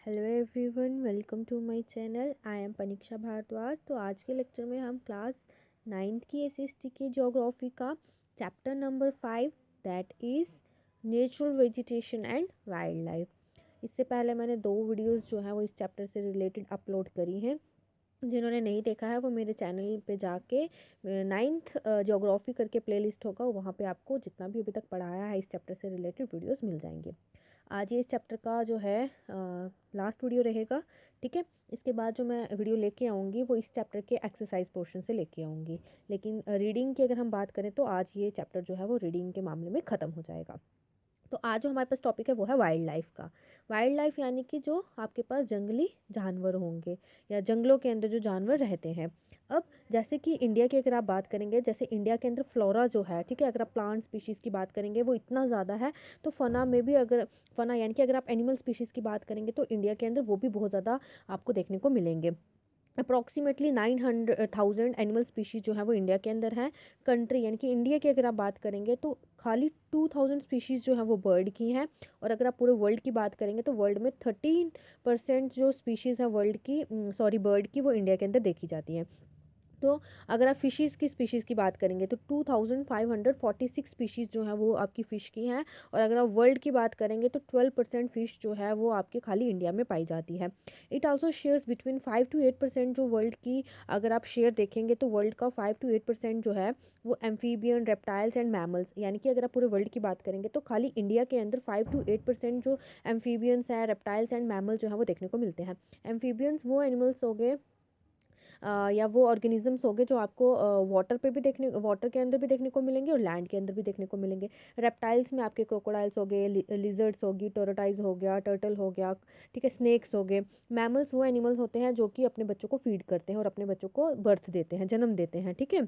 Hello everyone, welcome to my channel. I am Paniksha Bhardwaj. तो आज के लेक्चर में हम क्लास 9th की एसएसटी की ज्योग्राफी का chapter number 5 that is natural vegetation and wild life. इससे पहले मैंने 2 वीडियोस जो है वो इस चैप्टर से रिलेटेड अपलोड करी हैं। जिन्होंने नहीं देखा है वो मेरे चैनल पे जाके 9th ज्योग्राफी करके प्लेलिस्ट होगा, वहाँ पे आपको जितना भी अभी तक पढ़ाया है इस चैप्टर से रिलेटेड वीडियोस मिल जाएंगे। आज ये इस चैप्टर का जो है लास्ट वीडियो रहेगा। ठीक है, इसके बाद जो मैं वीडियो लेके आऊँगी वो इस चैप्टर के एक्सरसाइज पोर्शन से लेके आऊँगी। लेकिन रीडिंग की अगर हम बात करें तो आज ये चैप्टर जो है वो रीडिंग के मामले में ख़त्म हो जाएगा। तो आज जो हमारे पास टॉपिक है वो है वाइल्ड लाइफ का। वाइल्ड लाइफ यानी कि जो आपके पास जंगली जानवर होंगे या जंगलों के अंदर जो जानवर रहते हैं। अब जैसे कि इंडिया की अगर आप बात करेंगे, जैसे इंडिया के अंदर फ्लोरा जो है, ठीक है, अगर आप प्लांट स्पीशीज़ की बात करेंगे वो इतना ज़्यादा है। तो फना में भी अगर फना यानी कि अगर आप एनिमल स्पीशीज़ की बात करेंगे तो इंडिया के अंदर वो भी बहुत ज़्यादा आपको देखने को मिलेंगे। अप्रॉक्सीमेटली 900,000 एनिमल स्पीशीज़ जो है वो इंडिया के अंदर हैं। कंट्री यानी कि इंडिया की अगर आप बात करेंगे तो खाली 2000 स्पीशीज़ जो है वो बर्ड की हैं। और अगर आप पूरे वर्ल्ड की बात करेंगे तो वर्ल्ड में 13% जो स्पीशीज़ है वर्ल्ड की बर्ड की वो इंडिया के अंदर देखी जाती हैं। तो अगर आप फिशेज़ की स्पीशीज़ की बात करेंगे तो 2546 स्पीशीज़ जो है वो आपकी फ़िश की हैं। और अगर आप वर्ल्ड की बात करेंगे तो 12% फ़िश जो है वो आपके खाली इंडिया में पाई जाती है। It also shares between 5 to 8% जो वर्ल्ड की अगर आप शेयर देखेंगे तो वर्ल्ड का 5 to 8% जो है वो एम्फीबियन, रेप्टाइल्स एंड मैमल्स, यानी कि अगर आप पूरे वर्ल्ड की बात करेंगे तो खाली इंडिया के अंदर 5 to 8% जो एम्फीबियंस हैं, रेप्टाइल्स एंड मैमल जो है वो देखने को मिलते हैं। एम्फीबियंस वो एनिमल्स हो गए या वो ऑर्गेनिजम्स हो गए जो आपको वाटर के अंदर भी देखने को मिलेंगे और लैंड के अंदर भी देखने को मिलेंगे। रेप्टाइल्स में आपके क्रोकोडाइल्स हो गए, लिजर्ड्स होगी, टोरोटाइज हो गया, टर्टल हो गया, ठीक है, स्नेक्स हो गए। मैमल्स वो एनिमल्स होते हैं जो कि अपने बच्चों को फीड करते हैं और अपने बच्चों को बर्थ देते हैं, जन्म देते हैं। ठीक है,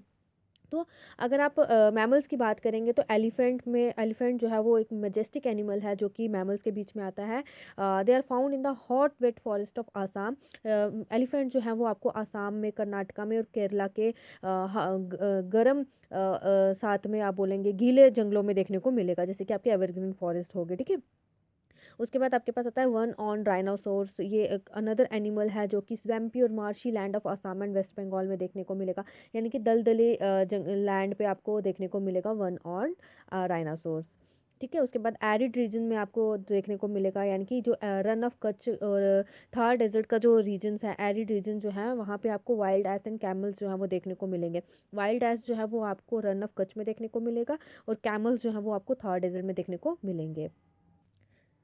तो अगर आप मैमल्स की बात करेंगे तो एलिफेंट जो है वो एक मेजेस्टिक एनिमल है जो कि मैमल्स के बीच में आता है। They are found in the hot wet forest of Assam. Elephant जो है वो आपको आसाम में, कर्नाटका में और केरला के गर्म साथ में आप बोलेंगे गीले जंगलों में देखने को मिलेगा, जैसे कि आपके एवरग्रीन फॉरेस्ट हो गए। ठीक है, उसके बाद आपके पास आता है वन ऑन राइनोसोर्स। ये एक अनदर एनिमल है जो कि स्वैम्पी और marshy land of Assam and West Bengal में देखने को मिलेगा, यानी कि दलदली लैंड पे आपको देखने को मिलेगा वन ऑन राइनोसोर्स। ठीक है, उसके बाद एरिड रीजन में आपको देखने को मिलेगा, यानी कि जो रन ऑफ कच्छ और थार डेजर्ट का जो रीजन्स है, एरिड रीजन जो है वहाँ पे आपको वाइल्ड एस एंड कैमल्स जो है वो देखने को मिलेंगे। वाइल्ड एस जो है वो आपको रन ऑफ कच्छ में देखने को मिलेगा और कैमल्स जो है वो आपको थार डेजर्ट में देखने को मिलेंगे।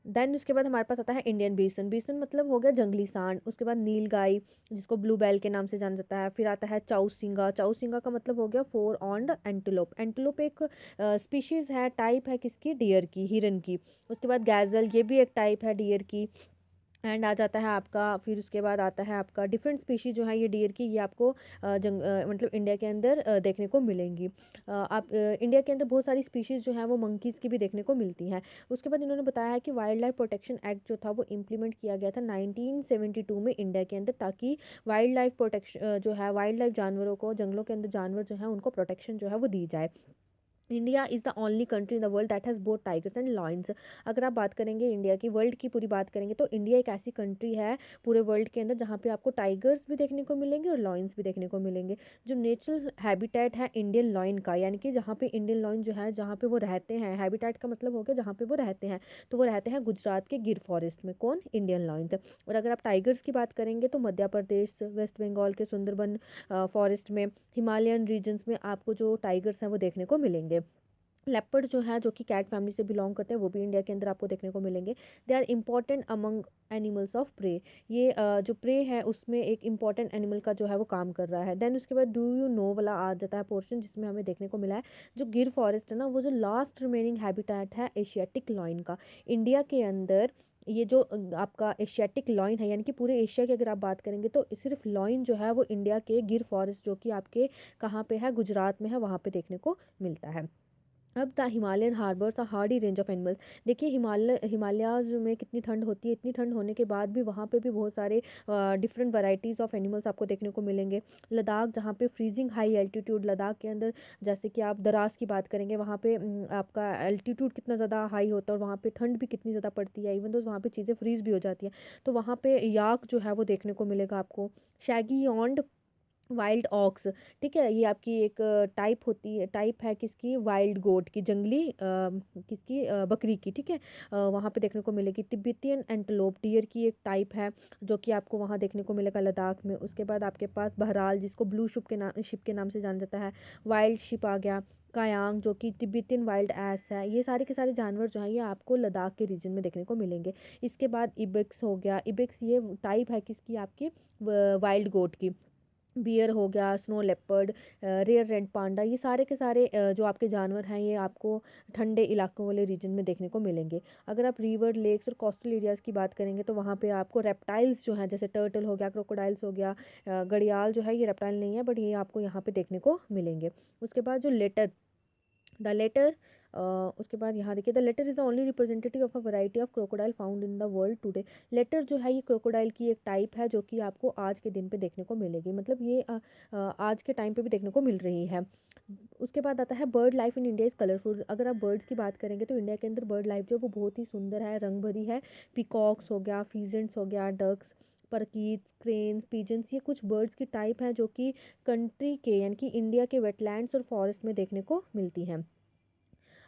देन उसके बाद हमारे पास आता है इंडियन बीसन। बीसन मतलब हो गया जंगली सांड। उसके बाद नील गाय जिसको ब्लू बैल के नाम से जाना जाता है। फिर आता है चाउसिंगा। चाउसिंगा का मतलब हो गया फोर ऑन्ड एंटीलोप। एंटीलोप एक स्पीशीज़ है, टाइप है किसकी, डियर की, हिरन की। उसके बाद गैजल, ये भी एक टाइप है डियर की। एंड आ जाता है आपका, फिर उसके बाद आता है आपका डिफरेंट स्पीशीज जो है ये डियर की, ये आपको मतलब इंडिया के अंदर देखने को मिलेंगी। आप इंडिया के अंदर बहुत सारी स्पीशीज़ जो है वो मंकीज़ की भी देखने को मिलती हैं। उसके बाद इन्होंने बताया है कि वाइल्ड लाइफ प्रोटेक्शन एक्ट जो था वो इम्प्लीमेंट किया गया था 1972 में इंडिया के अंदर, ताकि वाइल्ड लाइफ प्रोटेक्शन जो है, वाइल्ड लाइफ जानवरों को, जंगलों के अंदर जानवर जो है उनको प्रोटेक्शन जो है वो दी जाए। India is the only country in the world that has both tigers and lions. अगर आप बात करेंगे इंडिया की, वर्ल्ड की पूरी बात करेंगे तो इंडिया एक ऐसी कंट्री है पूरे वर्ल्ड के अंदर जहाँ पे आपको टाइगर्स भी देखने को मिलेंगे और लॉयंस भी देखने को मिलेंगे। जो नेचुरल हैबिटेट है इंडियन लॉयन का, यानी कि जहाँ पे इंडियन लॉयन जो है जहाँ पे वो रहते हैं, हैबिटेट का मतलब हो गया जहाँ पे वो रहते हैं, तो वो रहते हैं गुजरात के गिर फॉरेस्ट में। कौन? Indian lions. और अगर आप टाइगर्स की बात करेंगे तो मध्य प्रदेश, वेस्ट बंगाल के सुंदरबन फॉरेस्ट में, हिमालयन रीजन्स में आपको जो टाइगर्स हैं वो देखने को मिलेंगे। लेपर्ड जो है, जो कि कैट फैमिली से बिलोंग करते हैं, वो भी इंडिया के अंदर आपको देखने को मिलेंगे। They are important among animals of prey. ये जो प्रे है उसमें एक इम्पॉर्टेंट एनिमल का जो है वो काम कर रहा है। देन उसके बाद डू यू नो वाला आ जाता है पोर्शन, जिसमें हमें देखने को मिला है जो गिर फॉरेस्ट है ना, वो जो लास्ट रिमेनिंग हैबिटेट है एशियाटिक लॉइन का इंडिया के अंदर। ये जो आपका एशियाटिक लॉइन है, यानी कि पूरे एशिया की अगर आप बात करेंगे तो सिर्फ लॉइन जो है वो इंडिया के गिर फॉरेस्ट जो कि आपके कहाँ पे है, गुजरात में है, वहाँ पे देखने को मिलता है। अब the Himalayan harbours a Hardy range of animals. देखिए हिमालयाज़ में कितनी ठंड होती है, इतनी ठंड होने के बाद भी वहाँ पे भी बहुत सारे डिफरेंट वैराइटीज़ ऑफ एनिमल्स आपको देखने को मिलेंगे। लद्दाख जहाँ पे फ्रीजिंग हाई एल्टीट्यूड, लद्दाख के अंदर जैसे कि आप दराज़ की बात करेंगे, वहाँ पे आपका एल्टीट्यूड कितना ज़्यादा हाई होता है और वहाँ पे ठंड भी कितनी ज़्यादा पड़ती है, इवन तो वहाँ पे चीज़ें फ्रीज़ भी हो जाती हैं। तो वहाँ पे याक जो है वो देखने को मिलेगा आपको। शैगी यॉन्ड वाइल्ड ऑक्स, ठीक है, ये आपकी एक टाइप है किसकी, वाइल्ड गोट की, जंगली किसकी, बकरी की, ठीक है। वहाँ पे देखने को मिलेगी। तिब्बतियन एंटलोप डियर की एक टाइप है जो कि आपको वहाँ देखने को मिलेगा लद्दाख में। उसके बाद आपके पास बहराल, जिसको ब्लू शिप के नाम से जाना जाता है, वाइल्ड शिप आ गया। कायांग जो कि तिब्बतियन वाइल्ड एस है। ये सारे के सारे जानवर जो हैं ये आपको लद्दाख के रीजन में देखने को मिलेंगे। इसके बाद इबेक्स हो गया। इबेक्स ये टाइप है किसकी, आपकी वाइल्ड गोट की। बियर हो गया, snow leopard, rare red panda, ये सारे के सारे जो आपके जानवर हैं ये आपको ठंडे इलाकों वाले रीजन में देखने को मिलेंगे। अगर आप रिवर, लेक्स और कोस्टल एरियाज़ की बात करेंगे तो वहाँ पे आपको रेप्टाइल्स जो हैं, जैसे टर्टल हो गया, क्रोकोडाइल्स हो गया, घड़ियाल जो है ये रेप्टाइल नहीं है बट ये आपको यहाँ पे देखने को मिलेंगे। उसके बाद जो लेटर, द लेटर, उसके बाद यहाँ देखिए, the latter is the only representative of a variety of crocodile found in the world today. Latter जो है ये क्रोकोडाइल की एक टाइप है जो कि आपको आज के दिन पे देखने को मिलेगी, मतलब ये आज के टाइम पे भी देखने को मिल रही है। उसके बाद आता है bird life in India is colourful. अगर आप बर्ड्स की बात करेंगे तो इंडिया के अंदर बर्ड लाइफ जो है वो बहुत ही सुंदर है, रंग भरी है। पिकॉक्स हो गया, फीजेंट्स हो गया, डक्स, परकीट, क्रेन्स, पिजन्स, ये कुछ बर्ड्स की टाइप हैं जो कि कंट्री के यानी कि इंडिया के वेटलैंड्स और फॉरेस्ट में देखने को मिलती हैं।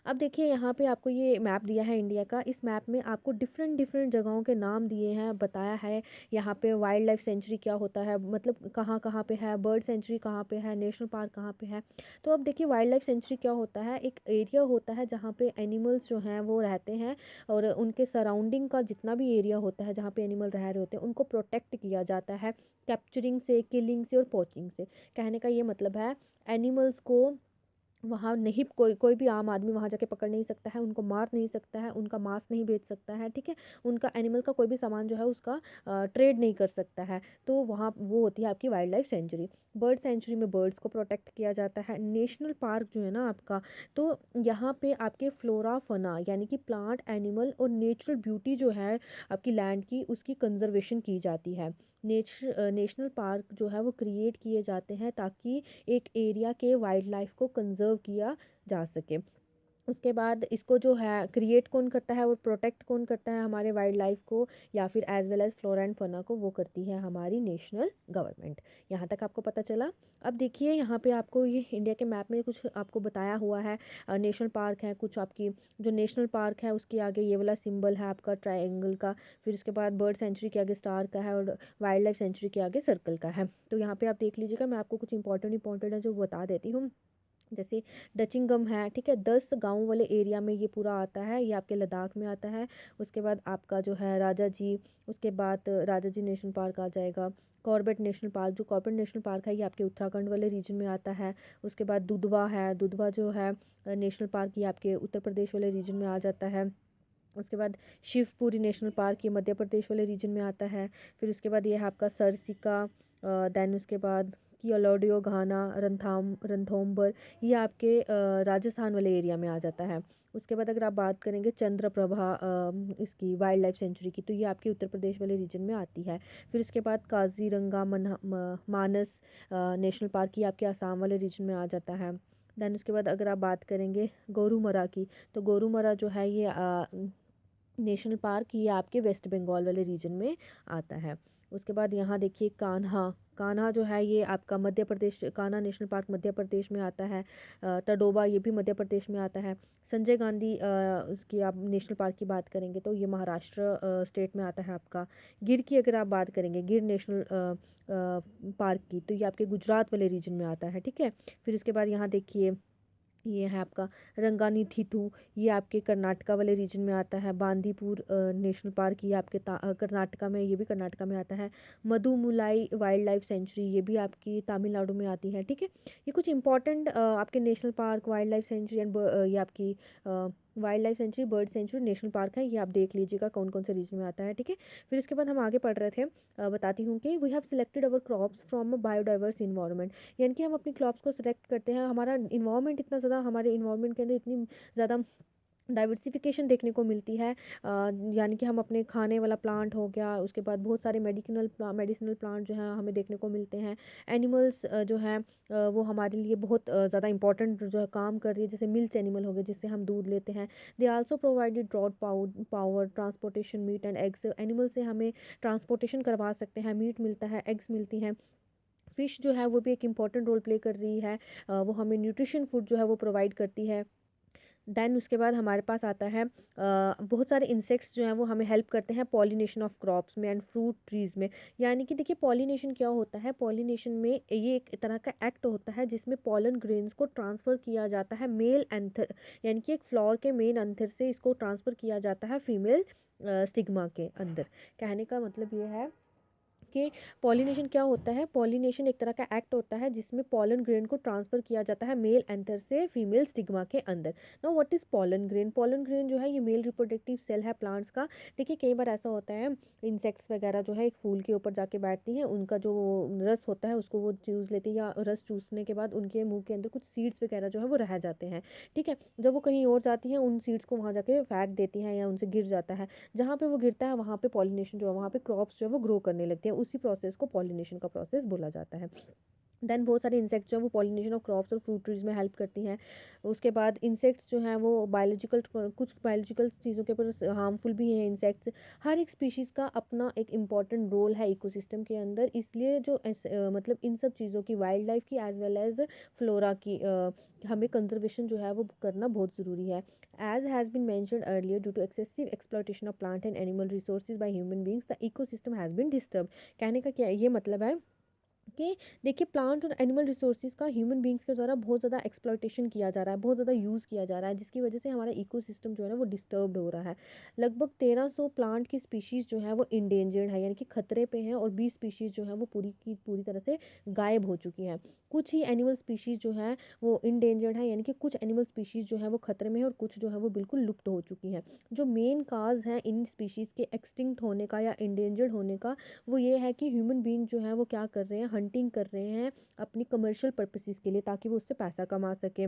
अब देखिए यहाँ पे आपको ये मैप दिया है इंडिया का। इस मैप में आपको डिफरेंट डिफरेंट जगहों के नाम दिए हैं, बताया है यहाँ पे वाइल्ड लाइफ सेंचुरी क्या होता है, मतलब कहाँ कहाँ पे है, बर्ड सेंचुरी कहाँ पे है, नेशनल पार्क कहाँ पे है। तो अब देखिए वाइल्ड लाइफ सेंचुरी क्या होता है, एक एरिया होता है जहाँ पे एनिमल्स जो हैं वो रहते हैं और उनके सराउंडिंग का जितना भी एरिया होता है जहाँ पे एनिमल रह रहे होते हैं उनको प्रोटेक्ट किया जाता है, कैप्चरिंग से, किलिंग से और पोचिंग से। कहने का ये मतलब है एनिमल्स को वहाँ नहीं, कोई कोई भी आम आदमी वहाँ जाके पकड़ नहीं सकता है, उनको मार नहीं सकता है, उनका मांस नहीं बेच सकता है, ठीक है। उनका एनिमल का कोई भी सामान जो है उसका ट्रेड नहीं कर सकता है। तो वहाँ वो होती है आपकी wild life sanctuary. Bird sanctuary में बर्ड्स को प्रोटेक्ट किया जाता है। नेशनल पार्क जो है ना आपका, तो यहाँ पे आपके फ्लोरा फना यानी कि प्लांट, एनिमल और नेचुरल ब्यूटी जो है आपकी लैंड की, उसकी कंजर्वेशन की जाती है। नेशनल पार्क जो है वो क्रिएट किए जाते हैं ताकि एक एरिया के वाइल्ड लाइफ को कंजर्व किया जा सके। उसके बाद इसको जो है क्रिएट कौन करता है और प्रोटेक्ट कौन करता है हमारे वाइल्ड लाइफ को, या फिर as well as flora and fauna को, वो करती है हमारी नेशनल गवर्नमेंट। यहाँ तक आपको पता चला। अब देखिए यहाँ पे आपको ये इंडिया के मैप में कुछ आपको बताया हुआ है। नेशनल पार्क है कुछ आपकी, जो नेशनल पार्क है उसके आगे ये वाला सिंबल है आपका ट्रायंगल का, फिर उसके बाद बर्ड सेंचुरी के आगे स्टार का है और वाइल्ड लाइफ सेंचुरी के आगे सर्कल का है। तो यहाँ पे आप देख लीजिएगा, मैं आपको कुछ इंपॉर्टेंट है जो बता देती हूँ। जैसे डचिंगम है, ठीक है, 10 गांव वाले एरिया में ये पूरा आता है, ये आपके लद्दाख में आता है। उसके बाद आपका जो है राजा जी, उसके बाद राजा जी नेशनल पार्क आ जाएगा। कॉर्बेट नेशनल पार्क, जो कॉर्बेट नेशनल पार्क है ये आपके उत्तराखंड वाले रीजन में आता है। उसके बाद दुधवा है, दुधवा जो है नेशनल पार्क, ये आपके उत्तर प्रदेश वाले रीजन में आ जाता है। उसके बाद शिवपुरी नेशनल पार्क ये मध्य प्रदेश वाले रीजन में आता है। फिर उसके बाद ये है आपका सरसिका, देन उसके बाद कियोलोडियो घाना, रणथंभौर, ये आपके राजस्थान वाले एरिया में आ जाता है। उसके बाद अगर आप बात करेंगे चंद्रप्रभा इसकी वाइल्ड लाइफ सेंचुरी की, तो ये आपके उत्तर प्रदेश वाले रीजन में आती है। फिर उसके बाद काजीरंगा मानस नेशनल पार्क, ये आपके आसाम वाले रीजन में आ जाता है। दैन उसके बाद अगर आप बात करेंगे गोरुमरा की, तो गोरुमरा जो है ये नेशनल पार्क, ये आपके वेस्ट बंगाल वाले रीजन में आता है। उसके बाद यहाँ देखिए कान्हा, कान्हा जो है ये आपका मध्य प्रदेश, कान्हा नेशनल पार्क मध्य प्रदेश में आता है। तडोबा ये भी मध्य प्रदेश में आता है। संजय गांधी उसकी आप नेशनल पार्क की बात करेंगे तो ये महाराष्ट्र स्टेट में आता है आपका। गिर की अगर आप बात करेंगे, गिर नेशनल पार्क की, तो ये आपके गुजरात वाले रीजन में आता है, ठीक है। फिर उसके बाद यहाँ देखिए ये है आपका रंगानी थीथू, ये आपके कर्नाटका वाले रीजन में आता है। बांदीपुर नेशनल पार्क, ये आपके कर्नाटका में, ये भी कर्नाटका में आता है। मधुमुलाई वाइल्ड लाइफ सेंचुरी, ये भी आपकी तमिलनाडु में आती है, ठीक है। ये कुछ इंपॉर्टेंट आपके national park, wild life sanctuary and ये आपकी wild life sanctuary, bird sanctuary, national park है, ये आप देख लीजिएगा कौन कौन से रीजन में आता है, ठीक है। फिर उसके बाद हम आगे पढ़ रहे थे, बताती हूँ कि we have selected our crops from a biodiverse environment, यानी कि हम अपनी क्रॉप्स को सिलेक्ट करते हैं, हमारा इन्वायरमेंट इतना ज़्यादा, हमारे इन्वायरमेंट के अंदर इतनी ज़्यादा डाइवर्सिफिकेशन देखने को मिलती है, यानी कि हम अपने खाने वाला प्लांट हो गया, उसके बाद बहुत सारे मेडिसिनल प्लांट जो हैं हमें देखने को मिलते हैं। एनिमल्स जो हैं वो हमारे लिए बहुत ज़्यादा इंपॉर्टेंट जो है काम कर रही है, जैसे मिल्क एनिमल हो गए जिससे हम दूध लेते हैं। They also provided draught power, transportation, meat and eggs, animal से हमें ट्रांसपोर्टेशन करवा सकते हैं, मीट मिलता है, एग्स मिलती हैं। फिश जो है वो भी एक इम्पॉर्टेंट रोल प्ले कर रही है, वो हमें न्यूट्रिशन फूड जो है वो प्रोवाइड करती है। देन उसके बाद हमारे पास आता है बहुत सारे इंसेक्ट्स जो हैं वो हमें हेल्प करते हैं पॉलिनेशन ऑफ क्रॉप्स में एंड फ्रूट ट्रीज़ में। यानी कि देखिए पॉलिनेशन क्या होता है, पॉलिनेशन में ये एक तरह का एक्ट होता है जिसमें पॉलन ग्रेन्स को ट्रांसफ़र किया जाता है मेल एंथर, यानी कि एक फ्लावर के मेन एंथर से इसको ट्रांसफ़र किया जाता है फीमेल स्टिग्मा के अंदर। कहने का मतलब ये है कि पॉलिनेशन क्या होता है, पॉलिनेशन एक तरह का एक्ट होता है जिसमें पॉलन ग्रेन को ट्रांसफर किया जाता है मेल एंथर से फीमेल स्टिग्मा के अंदर। Now what is pollen grain, pollen grain जो है ये मेल रिप्रोडक्टिव सेल है प्लांट्स का। देखिए कई बार ऐसा होता है इंसेक्ट्स वगैरह जो है एक फूल के ऊपर जाके बैठती हैं, उनका जो रस होता है उसको वो चूस लेती है, या रस चूसने के बाद उनके मुंह के अंदर कुछ सीड्स वगैरह जो है वो रह जाते हैं, ठीक है। जब वो कहीं और जाती हैं उन सीड्स को वहाँ जाके फेंक देती हैं या उनसे गिर जाता है, जहाँ पे वो गिरता है वहाँ पे पॉलिनेशन जो है, वहाँ पे क्रॉप्स जो है वो ग्रो करने लगते हैं, उसी प्रोसेस को पॉलिनेशन का प्रोसेस बोला जाता है। देन बहुत सारे इंसेक्ट्स जो है वो पॉलिनेशन ऑफ क्रॉप्स और फ्रूट ट्रीज में हेल्प करती हैं। उसके बाद इंसेक्ट्स जो हैं वो कुछ बायोलॉजिकल चीज़ों के ऊपर हार्मफुल भी हैं इंसेक्ट्स। हर एक स्पीशीज़ का अपना एक इम्पॉर्टेंट रोल है इकोसिस्टम के अंदर, इसलिए जो मतलब इन सब चीज़ों की, वाइल्ड लाइफ की एज वेल एज फ्लोरा की हमें कंजर्वेशन जो है वो करना बहुत ज़रूरी है। As has been mentioned earlier, due to excessive exploitation of plant and animal resources by human beings, the ecosystem has been disturbed। कहने का क्या ये मतलब है कि देखिए प्लांट और एनिमल रिसोर्सेज का ह्यूमन बींग्स के द्वारा बहुत ज़्यादा एक्सप्लॉयटेशन किया जा रहा है, बहुत ज़्यादा यूज़ किया जा रहा है, जिसकी वजह से हमारा इकोसिस्टम जो है ना वो डिस्टर्ब्ड हो रहा है। लगभग 1300 प्लांट की स्पीशीज़ जो है वो इंडेंजर्ड है, यानी कि खतरे पे हैं, और 20 स्पीशीज़ जो है वो पूरी की पूरी तरह से गायब हो चुकी हैं। कुछ ही एनिमल स्पीशीज़ जो है वो इंडेंजर्ड है, यानी कि कुछ एनिमल स्पीशीज़ जो है वो खतरे में है, और कुछ जो है वो बिल्कुल लुप्त हो चुकी हैं। जो मेन काज है इन स्पीशीज़ के एक्सटिंक्ट होने का या इंडेंजर्ड होने का, वो ये है कि ह्यूमन बीइंग जो है वो क्या कर रहे हैं, हंटिंग कर रहे हैं अपनी कमर्शियल पर्पसेस के लिए, ताकि वो उससे पैसा कमा सकें।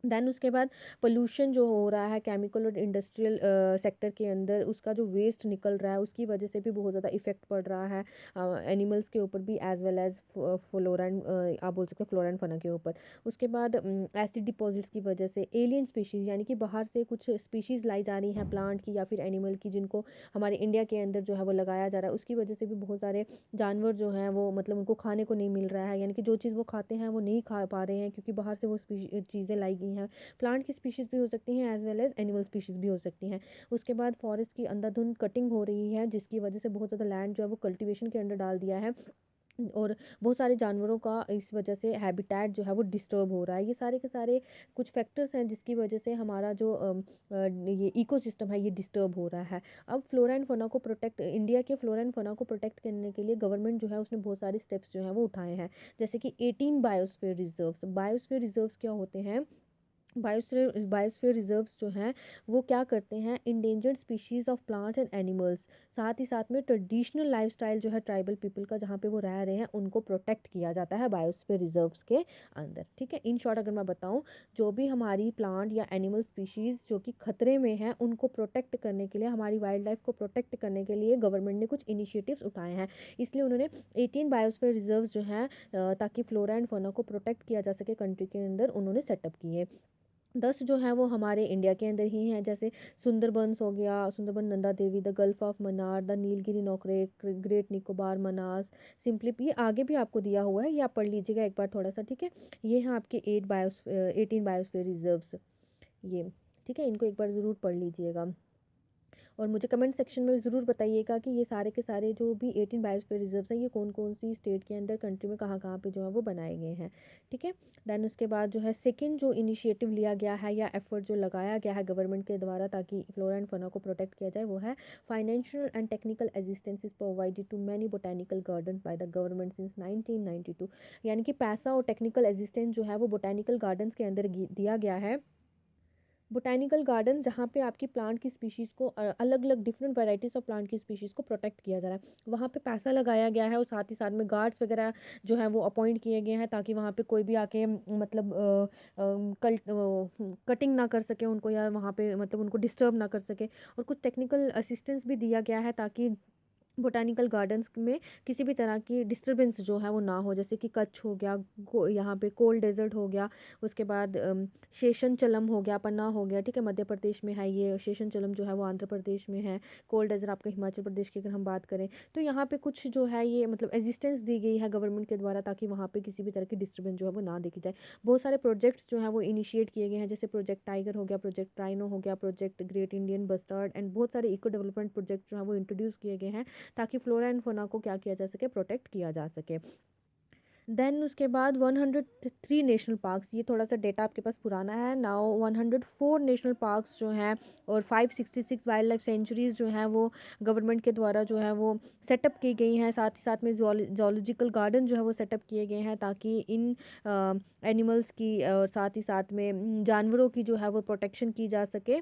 देन उसके बाद पोल्यूशन जो हो रहा है केमिकल और इंडस्ट्रियल सेक्टर के अंदर, उसका जो वेस्ट निकल रहा है उसकी वजह से भी बहुत ज़्यादा इफेक्ट पड़ रहा है एनिमल्स के ऊपर भी, as well as flora and आप बोल सकते हैं फ्लोरा एंड फना के ऊपर। उसके बाद एसिड डिपॉजिट्स की वजह से एलियन स्पीशीज़, यानी कि बाहर से कुछ स्पीशीज़ लाई जा रही हैं प्लांट की या फिर एनिमल की, जिनको हमारे इंडिया के अंदर जो है वो लगाया जा रहा है, उसकी वजह से भी बहुत सारे जानवर जो हैं वो मतलब उनको खाने को नहीं मिल रहा है, यानी कि जो चीज़ वो खाते हैं वो नहीं खा पा रहे हैं, क्योंकि बाहर से वो चीज़ें लाई गई हैं। प्लांट की स्पीशीज़ भी हो सकती हैं as well as animal species भी हो सकती हैं। उसके बाद फॉरेस्ट की अंधाधुंध कटिंग हो रही है, जिसकी वजह से बहुत ज़्यादा लैंड जो है वो कल्टीवेशन के अंडर डाल दिया है, और बहुत सारे जानवरों का इस वजह से हैबिटेट जो है वो डिस्टर्ब हो रहा है। ये सारे के सारे कुछ फैक्टर्स हैं जिसकी वजह से हमारा जो ये इकोसिस्टम है ये डिस्टर्ब हो रहा है। अब फ्लोरा एंड फौना को प्रोटेक्ट, इंडिया के फ्लोरा एंड फौना को प्रोटेक्ट करने के लिए गवर्नमेंट जो है उसने बहुत सारे स्टेप्स जो है वो उठाए हैं, जैसे कि 18 बायोस्फीयर रिजर्व्स। बायोस्फीयर रिजर्व्स क्या होते हैं, बायोस्फीयर रिजर्व्स जो हैं वो क्या करते हैं, endangered species of plants and animals, साथ ही साथ में ट्रेडिशनल लाइफस्टाइल जो है ट्राइबल पीपल का जहाँ पे वो रह रहे हैं उनको प्रोटेक्ट किया जाता है बायोस्फीयर रिजर्व्स के अंदर, ठीक है। इन शॉर्ट अगर मैं बताऊँ, जो भी हमारी प्लांट या एनिमल स्पीशीज़ जो कि खतरे में हैं उनको प्रोटेक्ट करने के लिए, हमारी वाइल्ड लाइफ को प्रोटेक्ट करने के लिए गवर्नमेंट ने कुछ इनिशिएटिव्स उठाए हैं। इसलिए उन्होंने 18 बायोस्फीयर रिजर्व्स जो हैं ताकि फ्लोरा एंड फौना को प्रोटेक्ट किया जा सके कंट्री के अंदर, उन्होंने सेटअप किए। 10 जो हैं वो हमारे इंडिया के अंदर ही हैं, जैसे सुंदरबंस हो गया, Sundarban Nanda Devi, the gulf of Mannar, the Nilgiri Nokrek, great Nicobar, Manas, simply, ये आगे भी आपको दिया हुआ है, ये आप पढ़ लीजिएगा एक बार थोड़ा सा, ठीक है। ये हैं आपके 18 बायोस्फीयर रिजर्व्स, ये ठीक है, इनको एक बार ज़रूर पढ़ लीजिएगा। और मुझे कमेंट सेक्शन में ज़रूर बताइएगा कि ये सारे के सारे जो भी 18 बायोस्फीयर रिजर्व्स हैं ये कौन कौन सी स्टेट के अंदर, कंट्री में कहाँ कहाँ पे जो है वो बनाए गए हैं, ठीक है। देन उसके बाद जो है सेकंड जो इनिशिएटिव लिया गया है या एफर्ट जो लगाया गया है गवर्नमेंट के द्वारा ताकि फ्लोरा एंड फौना को प्रोटेक्ट किया जाए, वो है financial and technical assistance is provided to many botanical garden by the government since 1992। यानी कि पैसा और टेक्निकल असिस्टेंस जो है वो बोटेनिकल गार्डन्स के अंदर दिया गया है बोटैनिकल गार्डन जहाँ पे आपकी प्लांट की स्पीशीज़ को अलग अलग डिफरेंट वैराइटीज़ ऑफ प्लांट की स्पीशीज़ को प्रोटेक्ट किया जा रहा है, वहाँ पे पैसा लगाया गया है और साथ ही साथ में गार्ड्स वगैरह जो है वो अपॉइंट किए गए हैं ताकि वहाँ पे कोई भी आके मतलब कटिंग ना कर सके उनको, या वहाँ पे मतलब उनको डिस्टर्ब ना कर सके। और कुछ टेक्निकल असिस्टेंस भी दिया गया है ताकि बोटैनिकल गार्डन्स में किसी भी तरह की डिस्टरबेंस जो है वो ना हो, जैसे कि कच्छ हो गया, यहाँ पे कोल्ड डेजर्ट हो गया, उसके बाद शेषनचलम हो गया, पन्ना हो गया, ठीक है, मध्य प्रदेश में है ये। शेषनचलम जो है वो आंध्र प्रदेश में है। कोल्ड डेजर्ट आपका हिमाचल प्रदेश की अगर हम बात करें, तो यहाँ पे कुछ जो है ये मतलब एग्जिस्टेंस दी गई है गवर्नमेंट के द्वारा ताकि वहाँ पे किसी भी तरह की डिस्टर्बेंस जो है वो ना देखी जाए। बहुत सारे प्रोजेक्ट्स जो है वो इनिशिएट किए गए हैं, जैसे प्रोजेक्ट टाइगर हो गया, प्रोजेक्ट ट्राइनो हो गया, project great Indian bustard, and बहुत सारे इको डेवलपमेंट प्रोजेक्ट जो है वो इंट्रोड्यूस किए गए हैं ताकि फ्लोरा एंड फोना को क्या किया जा सके, प्रोटेक्ट किया जा सके। देन उसके बाद 103 नेशनल पार्क्स, ये थोड़ा सा डेटा आपके पास पुराना है। नाउ 104 नेशनल पार्क्स जो हैं और 566 वाइल्ड लाइफ सेंचुरीज जो हैं वो गवर्नमेंट के द्वारा जो है वो सेटअप की गई हैं। साथ ही साथ में जोलॉजिकल गार्डन जो है वो सेटअप किए गए हैं ताकि इन एनिमल्स की और साथ ही साथ में जानवरों की जो है वो प्रोटेक्शन की जा सके।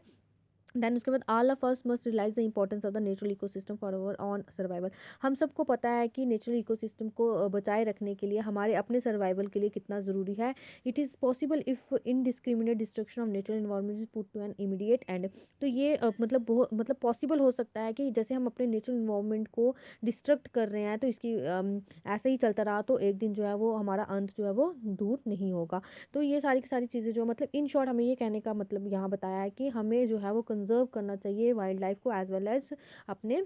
देन उसके बाद all of us must realise the importance of the natural ecosystem for our own survival. हम सबको पता है कि नेचुरल इकोसिस्टम को बचाए रखने के लिए हमारे अपने सर्वाइवल के लिए कितना ज़रूरी है। It is possible if indiscriminate destruction of natural environment is put to an immediate end. तो ये मतलब बहुत मतलब पॉसिबल हो सकता है कि जैसे हम अपने नेचुरल इन्वायरमेंट को डिस्ट्रक्ट कर रहे हैं तो इसकी ऐसे ही चलता रहा तो एक दिन जो है वो हमारा अंत जो है वो दूर नहीं होगा। तो ये सारी की सारी चीज़ें जो मतलब इन शॉर्ट हमें ये कहने का मतलब यहाँ बताया है कि हमें जो है वो कंजर्व करना चाहिए वाइल्ड लाइफ को एज वेल एज अपने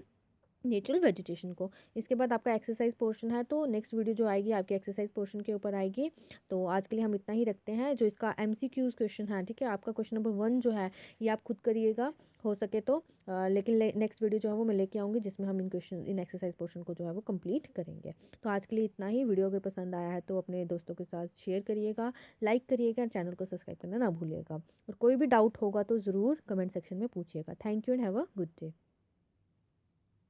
नेचुरल वेजिटेशन को। इसके बाद आपका एक्सरसाइज पोर्शन है, तो नेक्स्ट वीडियो जो आएगी आपकी एक्सरसाइज पोर्शन के ऊपर आएगी। तो आज के लिए हम इतना ही रखते हैं। जो इसका MCQs क्वेश्चन है, ठीक है, आपका क्वेश्चन नंबर 1 जो है ये आप खुद करिएगा हो सके तो, लेकिन नेक्स्ट वीडियो जो है वो मैं लेके आऊँगी जिसमें हम इन एक्सरसाइज पोर्शन को जो है वो कंप्लीट करेंगे। तो आज के लिए इतना ही। वीडियो अगर पसंद आया है तो अपने दोस्तों के साथ शेयर करिएगा, लाइक करिएगा, चैनल को सब्सक्राइब करना ना भूलिएगा। और कोई भी डाउट होगा तो ज़रूर कमेंट सेक्शन में पूछिएगा। Thank you and have a good day.